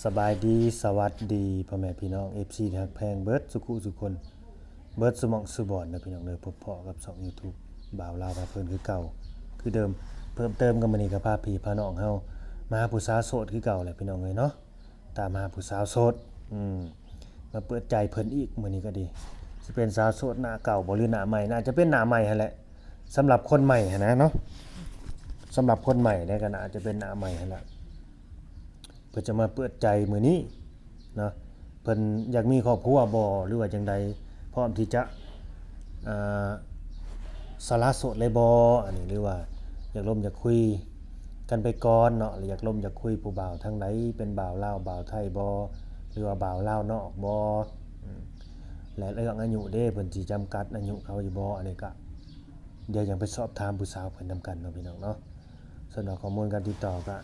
สบายดีสวัสดีพ่อแม่พี่น้อง FC ที่ฮักแพงเบิดสุขุสุคนเบิดสมองสุบอนนะพี่น้องเด้อพบเพาะกับช่อง YouTube บ่าวลาวพาเพิ่นคือเก่าคือเดิมเพิ่มเติมกันมื้อนี้ก็พาพี่พาน้องเฮามาหาผู้สาวโสดคือเก่าแหละพี่น้องเอ้ยเนาะตามหาผู้สาวโสดมาเปิดใจเพิ่นอีกมื้อนี้ก็ดีสิเป็นสาวโสดหน้าเก่าบ่หรือหน้าใหม่น่าจะเป็นหน้าใหม่หั่นแหละสำหรับคนใหม่หันนะเนาะสำหรับคนใหม่เนี่ยก็น่าจะเป็นหน้าใหม่หั่นแหละเพื่อจะมาเปิดใจมื้อนี้เนาะเพิ่นอยากมีครอบครัวบ่หรือว่าจังใดพร้อมที่จะอ่าสละโสดเลยบ่อันนี้หรือว่าอยากอยากคุยกันไปก่อนเนาะหรืออยากอยากคุยผู้บ่าวทางใดเป็นบ่าวลาวบ่าวไทยบ่หรือว่าบ่าวลาวนอกบ่และเรื่องอายุเด้เพิ่นสิจำกัดอายุเขาอยู่บ่อันนี้ก็เดี๋ยวยังไปสอบถามผู้สาวเพิ่นนำกันเนาะพี่น้องเนาะส่วนข้อมูลการติดต่อก็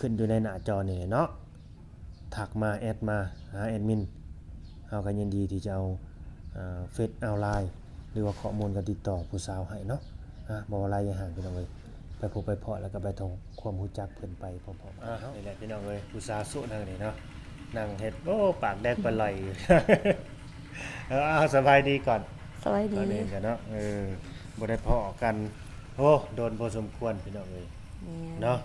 ขึ้นอยู่ในหน้าจอนี่เนาะทักมาแอดมาหาแอดมินเฮาก็ยินดีที่จะเอาเฟซเอาไลน์หรือว่าข้อมูลการติดต่อผู้สาวให้เนาะบ่ว่าอะไรอย่าห่างพี่น้องเอ้ยไปพบไปเพาะแล้วก็ไปทำความรู้จักเพิ่นไปพร้อมๆนี่แหละพี่น้องเอ้ยผู้สาวโสดนั่นนี่เนาะนั่งเฮ็ดโอ้ปากแดงปานไหล เอาสบายดีก่อน สวัส ต ดี อนนี้กันเนาะบ่ได้พ้อกันโอ้โดนพอสมควรพี่น้องเอ้ยเนาะ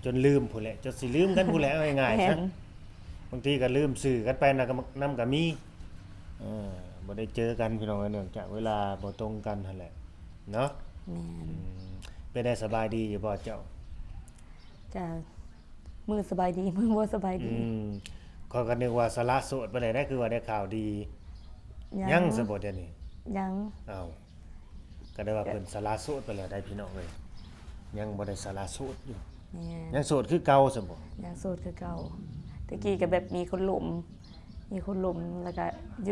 จนลืมพู้นแหละจนสิลืมกันพู้นแหละเอาง่ายๆซะบางทีก็ลืมชื่อกันไปนะก็นำก็มีบ่ได้เจอกันพี่น้องเอ้ยเนื่องจากเวลาบ่ตรงกันนั่นแหละเนาะ แม่น เป็นได้สบายดีอยู่บ่เจ้า จะมือสบายดีมือบ่สบายดี ข้อยก็นึกว่าสละโสดบ่ได้ได้คือว่าได้ข่าวดียังซะบ่เดี๋ยวนี้ ยัง อ้าวก็ได้ว่าเพิ่นสละโสดไปแล้วได้พี่น้องเอ้ยยังบ่ได้สละโสดอยู่ แม่น ยังโสดคือเก่าซะบ่ ยังโสดคือเก่าตะกี้ก็แบบมีคนหลมแล้วก็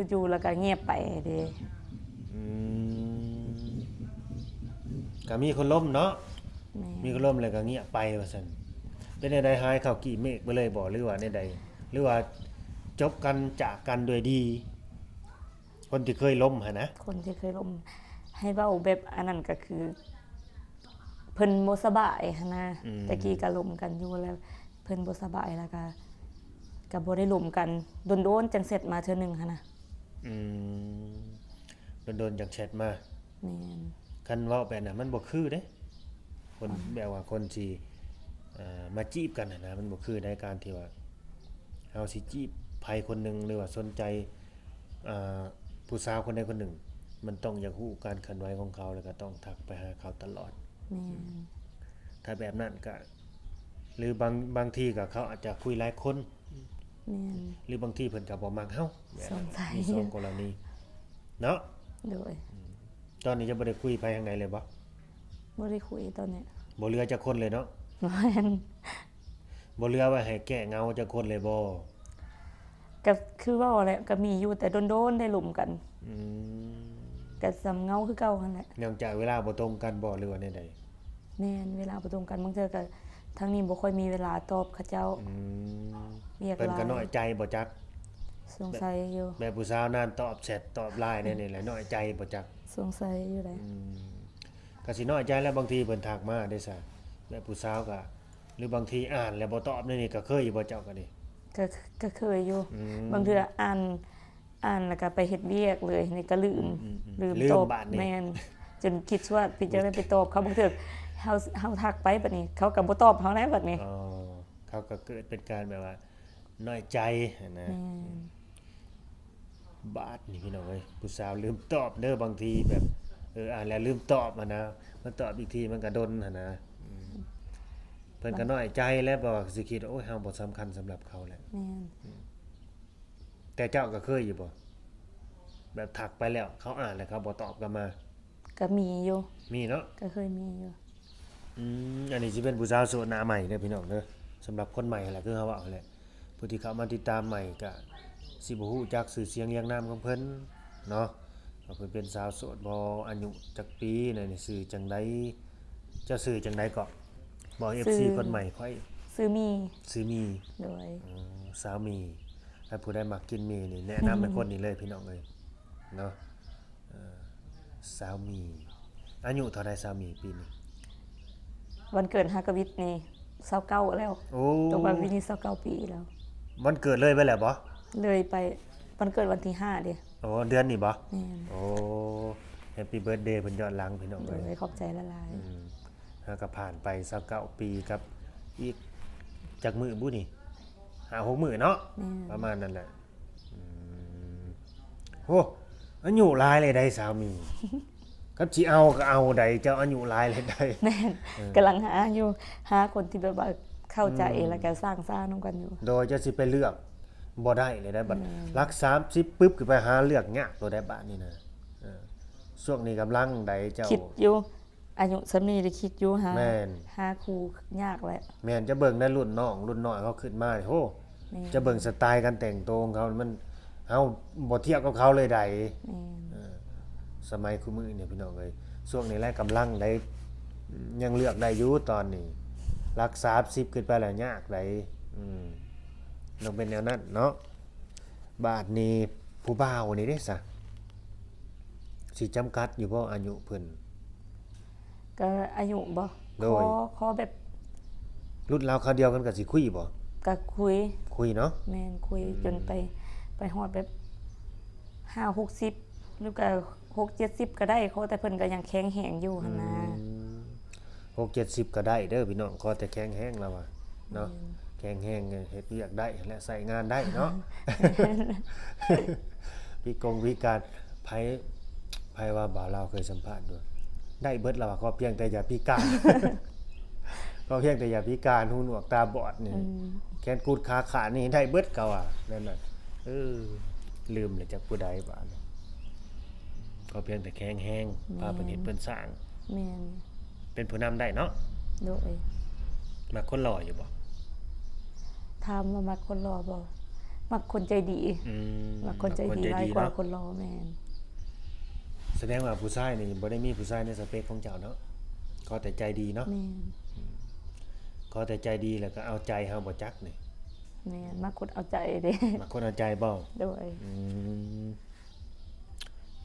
อยู่ๆแล้วก็เงียบไปเด้ อืมก็มีคนล้มเนาะ แม่ มีคนล้มแล้วก็เงียบไปว่าซั่นเป็นได้หายเข้ากี่เมฆไปเลยบ่หรือว่าใดหรือว่าจบกันจากกันด้วยดี คนที่เคยล้มหั่นนะ คนที่เคยล้มให้เว้าแบบอันนั้นก็คือเพิ่นบ่สบายหันนะตะกี้ก็ล้มกันอยู่แล้วเพิ่นบ่สบายแล้วก็บ่ได้ล้มกันโดนๆจังเสร็จมาเทื่อนึงหันนะ อืมโดนๆจากแชทมา แม่น คันเว้าไปน่ะมันบ่คือเด้คนแบบว่าคนสิมาจีบกันน่ะนะมันบ่คือในการที่ว่าเฮาสิจีบไผคนหนึงหรือว่าสนใจผู้สาวคนใดคนหนึ่งมันต้องอยากรู้การเคลื่อนไหวของเขาแล้วก็ต้องทักไปหาเขาตลอด แม่น ถ้าแบบนั้นก็หรือบางทีก็เขาอาจจะคุยหลายคน แม่น หรือบางทีเพิ่นก็บ่มักเฮาแบบ สงสัย มีสองกรณีเนาะ โดย ตอนนี้จะบ่ได้คุยไปทางไหนเลยบ่ บ่ได้คุยตอนเนี้ย บ่เหลือจักคนเลยเนาะ แม่น บ่เหลือไว้ให้แก้เหงาจักคนเลยบ่ ก็คือเว่าแหละก็มีอยู่แต่โดนๆได้หลุมกัน อืม ก็สำเงาคือเก่าหั่นแหละ เนื่องจากเวลาบ่ตรงกันบ่หรือว่าแนวใด แม่นเวลาบ่ตรงกันบางเทื่อก็ทางนี้บ่ค่อยมีเวลาตอบเขาเจ้า อืม เรียก เพิ่นก็ หลาย น้อยใจบ่จัก สงสัยอยู่ แม่ผู้สาวนานตอบแชทตอบ LINE นี่แหละน้อยใจบ่จัก สงสัยอยู่แหละ ก็สิน้อยใจแล้วบางทีเพิ่นทักมาได้ซะแม่ผู้สาวก็หรือบางทีอ่านแล้วบ่ตอบนี่ก็เคยอยู่บ่เจ้าก็ดิ ก็เคยอยู่ บางเทื่ออ่านแล้วก็ไปเฮ็ดเวียกเลยนี่ก็ลืมตอบแม่นจนคิดว่าพี่จะได้ไปตอบเขาบางเทื่อเฮาทักไปบัดนี้ เขาก็บ่ตอบเฮาแล้วบัดนี้ อ๋อเขาก็เกิดเป็นการแบบว่าน้อยใจนะ แม่น บาดนี่พี่น้องเอ้ยผู้สาวลืมตอบเด้อบางทีแบบอ่านแล้วลืมตอบนะมันตอบอีกทีมันก็ดนหั่นนะเพิ่นก็น้อยใจแล้วบ่ว่าสิคิดว่าโอ้ยเฮาบ่สำคัญสำหรับเขาแหละ แม่น แต่เจ้าก็เคยอยู่บ่แบบทักไปแล้วเขาอ่านแล้วเขาบ่ตอบกลับมา ก็มีอยู่ มีเนาะ ก็เคยมีอยู่ อันนี้สิเป็นผู้สาวโสดหน้าใหม่เด้อพี่น้องเด้อสำหรับคนใหม่แหละคือเฮาว่าแหละผู้ที่เข้ามาติดตามใหม่ก็สิบ่ฮู้จักชื่อเสียงเรียงนามของเพิ่นเนาะว่าเพิ่นเป็นสาวโสดบ่อายุจักปีนั่นนี่ชื่อจังไดเจ้าชื่อจังไดก็บอก FC คนใหม่ค่อย ซื้อมี ชื่อมี โดย สาวมีถ้าผู้ใดมักกินมีนี่แนะนำให้คนนี้เลยพี่น้องเอ้ยเนาะสาวมีอายุเท่าใดสาวมีปีนี้ วันเกิดฮากวิทนี่ 29แล้ว โอ้ ตกมาปีนี้29ปีแล้ว วันเกิดเลยไปแล้วบ่ เลยไปวันเกิดวันที่5เด้ โอ้เดือนนี้บ่ แม่น โอ้แฮปปี้เบิร์ธเดย์เพิ่นย้อนหลังพี่น้อง โด เอ้ย ยขอบใจละลาย แล้วก็ผ่านไป29ปีกับอีกจักมื้อบุนี่5-6มื้อเนาะ แม่น ประมาณนั้นแหละโอ้อายุหลายเลยได้สามี กับสิเอาก็เอาได้เจ้าอายุหลายเลยได้ แม่นกำลังหาอยู่หาคนที่แบบว่าเข้าใจแล้วก็สร้างสร้างนำกันอยู่ โดยจะสิไปเลือกบ่ได้เลยได้บัดรัก30ปึ๊บขึ้นไปหาเลือกยากตัวได้บาดนี่นะช่วงนี้กำลังใดเจ้า คิดอยู่อายุสำนี้ได้คิดอยู่หา แม่น หาครูยากแหละ แม่นจะเบิ่งได้รุ่นน้องรุ่นน้อยเขาขึ้นมานี่โห แม่น จะเบิ่งสไตล์การแต่งตัวของเขามันเฮาบ่เทียบกับเขาเลยใด แม่น สมัยคุมื้อเนี่ยพี่น้องเอ้ยช่วงนี้แหละกำลังได้ยังเลือกได้อยู่ตอนนี้รัก30ขึ้นไปแล้วยากได้ต้องเป็นแนวนั้นเนาะบาดนี้ผู้บ่าวนี่เด้ซะสิจำกัดอยู่บ่อายุเพิ่น ก็อายุบ่ โดย ขอแบบ รุ่นราวคราวเดียวกันก็สิคุยบ่ ก็คุย คุยเนาะ แม่นคุยจนไปฮอดแบบ5-60หรือก็6-70ก็ได้เขาแต่เพิ่นก็ยังแข็งแรงอยู่หั่นนะ 6-70ก็ได้เด้อพี่น้องขอแต่แข็งแรงแล้วว่าเนาะแข็งแรงเฮ็ดเวียกได้และใส่งานได้เนาะ วิการไผว่าบ่าวลาวเคยสัมภาษณ์ด้วยได้เบิดแล้วว่าขอเพียงแต่อย่าพิการ ก็เพียงแต่อย่าพิการหูหนวกตาบอดนี่แขนกูดขาขาดนี่ได้เบิดเก่าอ่ะนั่นน่ะลืมเลยจากผู้ใดบาดนี้ก็เพียงแต่แข็งแรงพาเพิ่นเฮ็ดเพิ่นสร้าง แม่น เป็นผู้นำได้เนาะ โดย มาคนหล่ออยู่บ่ ถามว่ามักคนรอบ่มักคนใจดีมักคนใจดีหลายกว่า เนาะ คนรอแม่น แสดงว่าผู้ชายนี่บ่ได้มีผู้ชายในสเปคของเจ้าเนาะก็แต่ใจดีเนาะ แม่น ก็แต่ใจดีแล้วก็เอาใจเฮาบ่จักนี่ แม่นมักคนเอาใจเด้ มาคนเอาใจบ่ โดย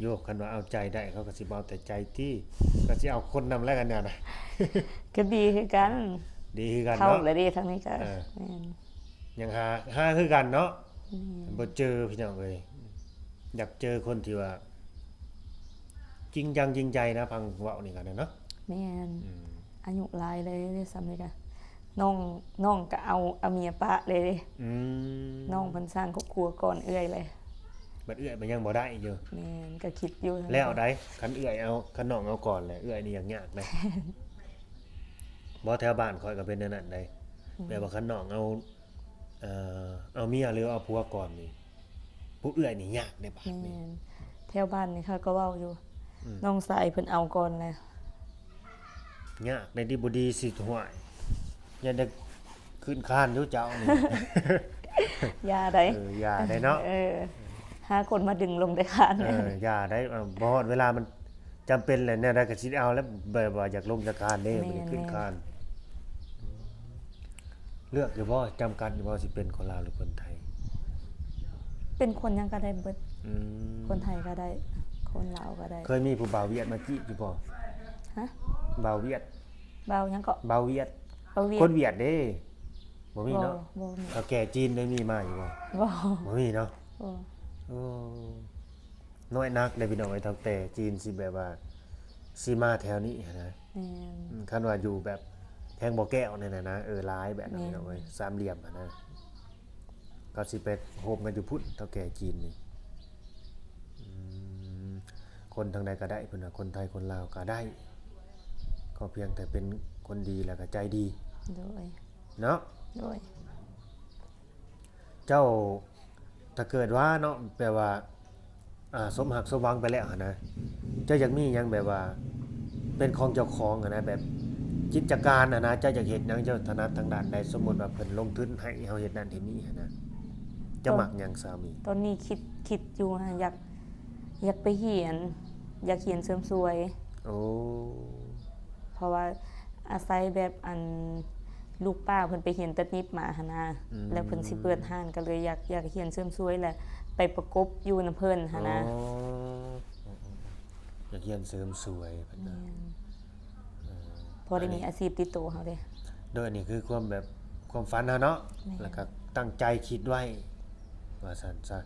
โยกคันว่าเอาใจได้เขาก็สิบ่เอาแต่ใจที่ก็สิเอาคนนำแล้วกันเนี่ยนะ ก็ดีคือกัน ดีคือกัน เข้า เนาะ เลยเด้ทางนี้ก็ เออ แม่น ยังหาคือกันเนาะบ่เจอพี่น้องเอ้ยอยากเจอคนที่ว่า จริงจังจริงใจนะพังเว้านี่กันนะเนาะ แม่นอายุหลายเลยเด้ซ้ำนี่ก็น้องก็เอาเมียปะเลยเด้ อืม น้องเพิ่นสร้างครอบครัวก่อนเอื้อยเลย บัดเอื้อยมันยังบ่ได้อยู่ แม่นก็คิดอยู่ แล้วได้คันเอื้อยเอาคันน้องเอาก่อนแหละเอื้อยนี่ยังยากได้บ่แถวบ้านข่อยก็เป็นแนวนั้นได้แบบว่าคันน้องเอาเมียหรือเอาผัวก่อนนี่ผู้เอื้อยนี่ยากในบาด แม่ นี้ นแถวบ้านนี่เขาก็เว้าอยู่น้องสายเพิ่นเอาก่อนเลย ยากในที่บ่ดีสิห่วยอย่าได้ขึ้นคานอยู่เจ้านี่ อย่าได้ อย่าได้เนาะ หาคนมาดึงลงได้คาน อย่าได้บ่ฮอดเวลามันจำเป็นแหละเนี่ยได้ก็สิเอาแล้วแบบว่าอยากลงจากคานเด้บ่ได้ขึ้นคานเลือกอยู่บ่จำกัดอยู่บ่สิเป็นคนลาวหรือคนไทย เป็นคนยังก็ได้เบิด อืม คนไทยก็ได้ คนลาวก็ได้ เคยมีผู้บ่าวเวียดมาจีบอยู่บ่ ฮะ บ่าวเวียด เบายังก็ บ่าวเวียด เบาเวีย คนเวียดเด้บ่มี บ่ เนาะ บ่มี เขาแก่จีนได้มีมาอยู่บ่ บ่ บ่มีเนาะ บ่ โอ้น้อยนักเลยพี่น้องไอ้เฒ่าแต่จีนสิแบบว่าสิมาแถวนี้นะ แม่น คันว่าอยู่แบบแทงบ่อแก้วนี่นะหลายแบบนั้นพี่น้องเอ้ยสามเหลี่ยมอะนะก็สิไปโฮมกันอยู่พุ่นเฒ่าแก่จีนนี่คนทางใดก็ได้เพิ่นว่าคนไทยคนลาวก็ได้ ก็เพียงแต่เป็นคนดีแล้วก็ใจดี โดย เนาะ โดย เจ้าถ้าเกิดว่าเนาะแปลว่าสมหักสมหวังไปแล้วอะนะเจ้าอยากมีหยังแบบว่า เป็นของเจ้าของอะนะแบบกิจการอะนะเจ้าอยากเฮ็ดหยังเจ้าถนัดทางด้านใดสมมุติว่าเพิ่นลงทุนให้เฮาเฮ็ดนั่นเฮ็ดนี่อะนะเจ้ามักหยังสามี ตอนนี้คิดอยู่ฮะอยากไปเรียน อยากเรียนเสริมสวย โอ้ เพราะว่าอาศัยแบบอันลูกป้าเพิ่นไปเรียนตัดนิบมาหั่นนะแล้วเพิ่นสิเปิดห้านก็เลยอยากเรียนเสริมสวยแหละไปประกบอยู่นำเพิ่นหั่นนะ อ๋ออยากเรียนเสริมสวยเพิ่นนะ พอได้มีอาชีพติดตัวเฮาเด้ โดยนี่คือความแบบความฝันเนาะ แม่น แล้วก็ตั้งใจคิดไว้ว่าซั่นซะ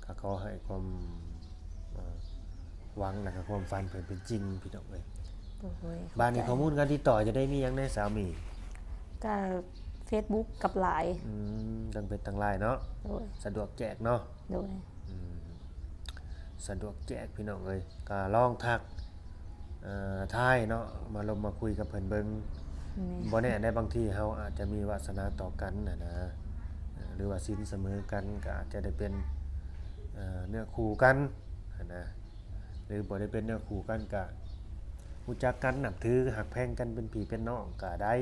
ก็ขอให้ความเอ่อหวังแล้วก็ความฝันเพิ่นเป็นจริงพี่น้องเอ้ย โดย บ้านนี้ข้อมูลการติดต่อจะได้มีหยังในสามี ก็ Facebook กับ LINE ตั้งเป็นตั้งหลายเนาะ โดย สะดวกแจกเนาะ โดย สะดวกแจกพี่น้องเอ้ยก็ลองทักทายเนาะมาลงมาคุยกับเพิ่นเบิ่ง แม่ บ่แน่ได้บางทีเฮาอาจจะมีวาสนาต่อกันนะหรือว่าศีลเสมอกันก็อาจจะได้เป็นเนื้อคู่กันนะหรือบ่ได้เป็นเนื้อคู่กันก็รู้จักกันนับถือหักแพงกันเป็นพี่เป็นน้องก็ได้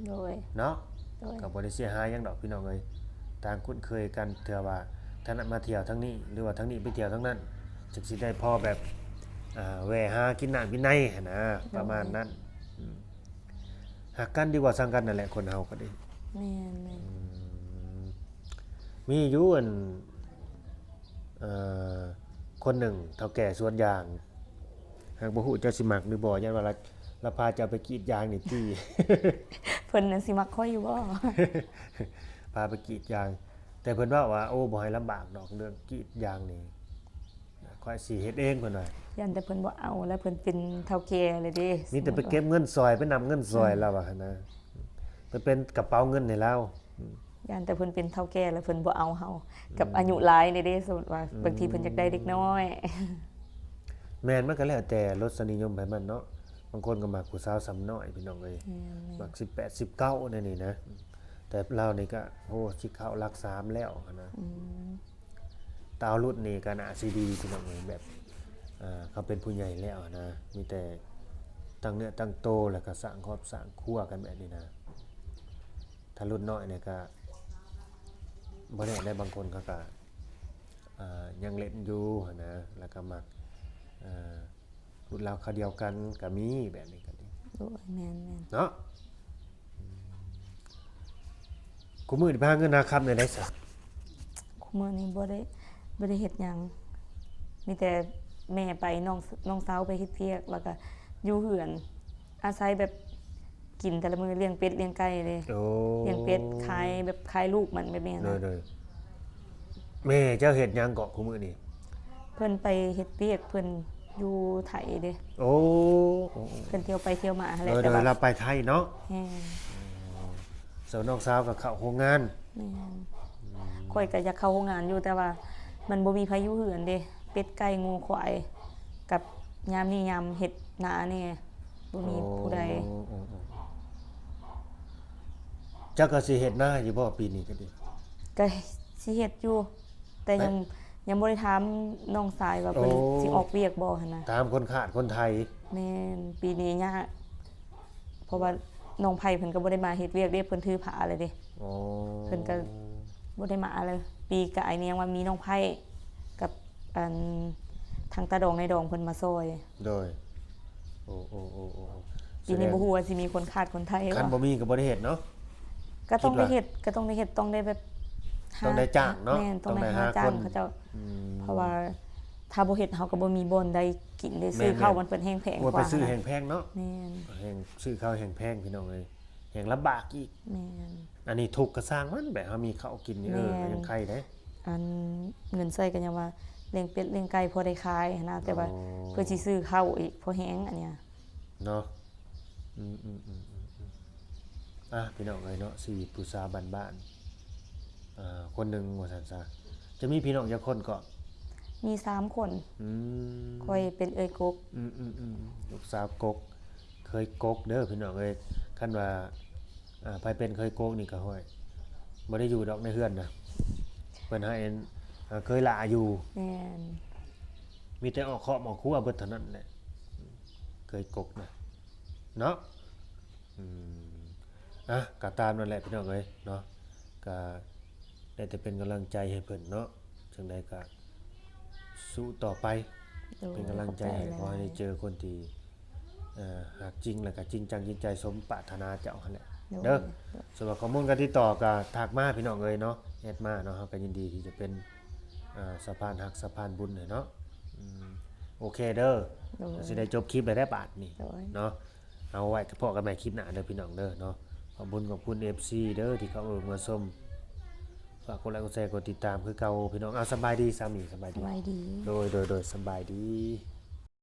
โดย เนาะ โดย ก็บ่ได้เสียหายหยังดอกพี่น้องเอ้ยต่างคุ้นเคยกันเทื่อว่าท่านมาเที่ยวทั้งนี้หรือว่าทั้งนี้ไปเที่ยวทั้งนั้นจึงสิได้พอแบบแวะหากินน้ำกินในหั้นนะประมาณนั้นหักกันดีกว่าสั่งกันนั่นแหละคนเฮาก็ดี แม่นแม่น มีอยู่อันคนหนึ่งเฒ่าแก่สวนยางหากบ่ฮู้เจ้าสิมักหรือบ่ยันว่าละพาเจ้าไปกรีดยางนี่จี้ เพิ่นน่ะสิมักค่อยอยู่บ่ พาไปกรีดยาง แต่เพิ่นว่าโอ้บ่ให้ลำบากดอกเรื่องกรีดยางนี่ค่อยสิเฮ็ดเองเพิ่นว่า ยันแต่เพิ่นบ่เอาแล้วเพิ่นเป็นเฒ่าแก่เลยเด้ มีแต่ไปเก็บเงินซอยไปนำเงินซอยเราอะนะไปเป็นกระเป๋าเงินให้เรา ยันแต่เพิ่นเป็นเฒ่าแก่แล้วเพิ่นบ่เอาเฮากับอายุหลายนี่เด้สมมุติว่าบางทีเพิ่นอยากได้เด็กน้อย แม่นมันก็แล้วแต่รสนิยมไผมันเนาะบางคนก็มักผู้สาวซ้ำน้อยพี่น้องเอ้ยมัก18 19นั่นนี่นะแต่เรานี่ก็โอ้สิเข้าหลัก3แล้วนะตาวรุ่นนี่ก็น่าสิดีพี่น้องเอ้ยแบบเขาเป็นผู้ใหญ่แล้วนะมีแต่ตั้งเนื้อตั้งโตแล้วก็สร้างครอบสร้างครัวกันแบบนี้นะถ้ารุ่นน้อยเนี่ยก็บ่แน่ได้บางคนเขาก็ยังเล่นอยู่นะแล้วก็มักรุ่นราวคราวเดียวกันก็มีแบบนี้ก็ดี โอ้ยแม่น เนาะกูมือที่พาเงินนาคำเนี่ยได้ซะ ๆคุมื้อนี้บ่ได้เฮ็ดหยังมีแต่แม่ไปน้องสาวไปเฮ็ดเวียกแล้วก็อยู่เฮือนอาศัยแบบกินแต่ละมื้อเลี้ยงเป็ดเลี้ยงไก่เด้ โอ้ เลี้ยงเป็ดขายแบบขายลูกมันแบบนี้ เล นะ ยแม่เจ้าเฮ็ดหยังเกาะกูมือนี่ เพิ่นไปเฮ็ดเวียกเพิ่นอยู่ไทยเด้ โอ้ เพิ่นเที่ยวไปเที่ยวมาแห เล ละ ย แต่ว่า เราไปไทยเนาะ แม่น สาวน้องสาวก็เข้าโรงงาน แม่นข่อยก็อยากเข้าโรงงานอยู่แต่ว่า มันบ่มีไผอยู่เฮือนเด้เป็ดไก่งูควายกับยามนี้ยามเฮ็ดนาแน่บ่มีผู้ใด โอ้เจ้าก็สิเฮ็ดหน้าอยู่บ่ปีนี้ก็ดี ก็สิเฮ็ดอยู่ แต่ยังบ่ได้ถามน้องสายว่าเพิ่นสิออกเวียกบ่หั่นนะ ตามคนขาดคนไทย แม่นปีนี้ยากเพราะว่าน้องไผเพิ่นก็บ่ได้มาเฮ็ดเวียกเด้เพิ่นถือผ้าเลยเด้ โอ้ เพิ่นก็บ่ได้มาเลย ปีกายนี้ยังว่ามีน้องไผกับอันทางตาดองในดองเพิ่นมาซอย โดยโอ้ ปีนี้บ่ฮู้ว่าสิมีคนขาดคนไทย คันบ่มีก็บ่ได้เฮ็ดเนาะ ก็ต้อง คิด ได้ ว่า เฮ็ดก็ต้องได้เฮ็ดต้องได้แบบ ต้องได้จ้างเนาะ แม่นต้องได้ ต้องได้ หา หา จ้า ค ง น เขาเจ้า อืม เพราะว่าถ้าบ่เฮ็ดเฮาก็บ่มีบ่อนได้กินได้ซื้อ แม่น ข้าวมันเพิ่นแฮงแพง ว่าก ไป ว่า ซื้อแพงๆเนาะ แม่น แพงซื้อข้าวแพงพี่น้องเอ้ยแพงลำบากอีก แม่น อันนี้ทุกข์ก็สร้างมันแบบเฮามีข้าวกินนี่ แม่น ยังใครได้ อันเงินใส่ก็ยังว่าเลี้ยงเป็ดเลี้ยงไก่พอได้ขายหั้นนะแต่ว่าเพื่อสิซื้อข้าวอีกพอแฮงอันเนี้ย เนาะพี่น้องเอ้ยเนาะชีวิตผู้สาวบ้านๆคนหนึงว่าซั่นซะจะมีพี่น้องจักคนก็ มี3คน อืม ค่อยเป็นเอ้ยกก ลูกสาวกกเคยกกเด้อพี่น้องเอ้ยคันว่าไปเป็นเคยกกนี่ก็ห้อยบ่ได้อยู่ดอกในเฮือนนะเพิ่นให้เคยลาอยู่ แม่น มีแต่ออกเคาะออกครัวเบิดเท่านั้นแหละเคยกกนะเนาะก็ตามนั่นแหละพี่น้องเอ้ยเนาะก็ได้แต่เป็นกำลังใจให้เพิ่นเนาะจังใดก็สู้ต่อไป โดย เป็นกำลังใจให้ขอให้ได้เจอคนที่หากจริงแล้วก็จริงจังจริงใจสมปรารถนาเจ้าหั่นแหละเด้อสำหรับข้อมูลการติดต่อก็ทักมาพี่น้องเอ้ยเนาะแอดมาเนาะเฮาก็ยินดีที่จะเป็นสะพานหักสะพานบุญให้เนาะโอเคเด้อ โดย สิได้จบคลิปได้บาดนี่ โดย เนาะเอาไว้พอกันใหม่คลิปหน้าเด้อพี่น้องเด้อเนาะ ขอบคุณ FC เด้อที่เข้ามาชมฝากกดไลค์กดแชร์กดติดตามคือเก่าพี่น้องสบายดีสามีสบาย ส ดี บายดี โดยสบายดี